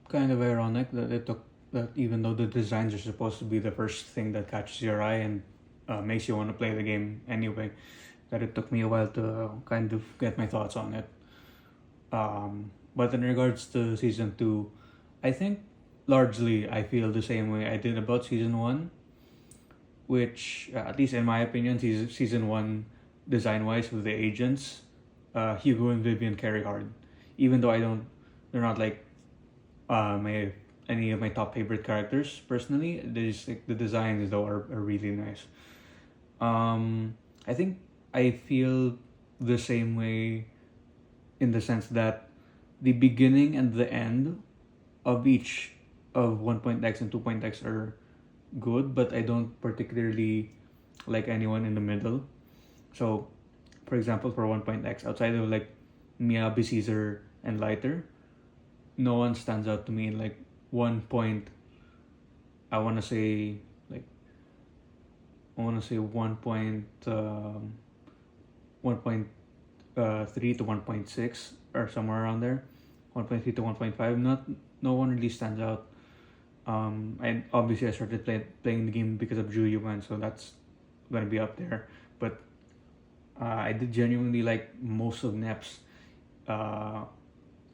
kind of ironic that it took that even though the designs are supposed to be the first thing that catches your eye and makes you want to play the game anyway, that it took me a while to kind of get my thoughts on it. But in regards to season two, I think largely I feel the same way I did about season one, which, at least in my opinion, season one, design wise, with the agents, Hugo and Vivian carry hard. Even though they're not like my any of my top favorite characters personally. There's like the designs though are really nice. I think I feel the same way in the sense that the beginning and the end of each of 1.x and 2.x are good, but I don't particularly like anyone in the middle. So, for example, for 1.x, outside of like Miyabi, Caesar, and Lighter, no one stands out to me in like 1. I want to say like I want to say 1.3 to 1.6 or somewhere around there, 1.3 to 1.5. Not no one really stands out. And obviously I started playing the game because of Ju Yuan, so that's gonna be up there. But I did genuinely like most of Nep's, uh,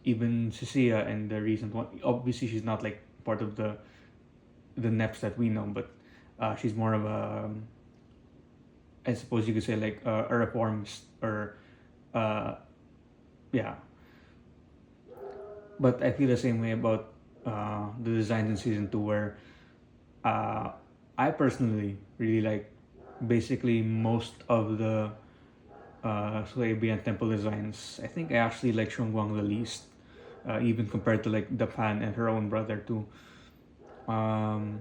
even Cecilia and the recent one. Obviously, she's not like part of the Neps that we know, but she's more of a, I suppose you could say like a reformist or, uh, yeah. But I feel the same way about the designs in season two, where uh, I personally really like basically most of the Suebian temple designs. I think I actually like Shungguang the least, even compared to like the Pan and her own brother too. Um,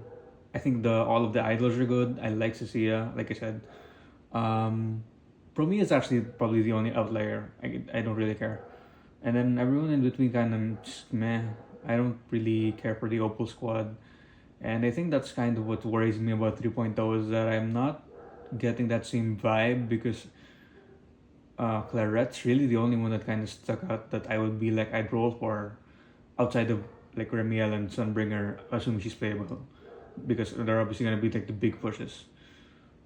I think the all of the idols are good. I like Cecilia, like I said. Um, Promi is actually probably the only outlier. I don't really care. And then everyone in between kind of just meh. I don't really care for the Opal squad. And I think that's kind of what worries me about 3.0 is that I'm not getting that same vibe because Clarette's really the only one that kind of stuck out that I would be like I'd roll for outside of like Remiel and Sunbringer, assuming she's playable, because they're obviously gonna be like the big pushes.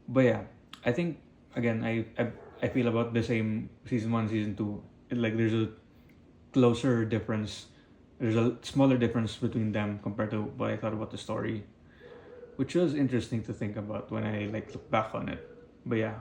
But yeah, I think again I feel about the same season one, season two. Like there's a closer difference. There's a smaller difference between them compared to what I thought about the story, which was interesting to think about when I like look back on it. But yeah,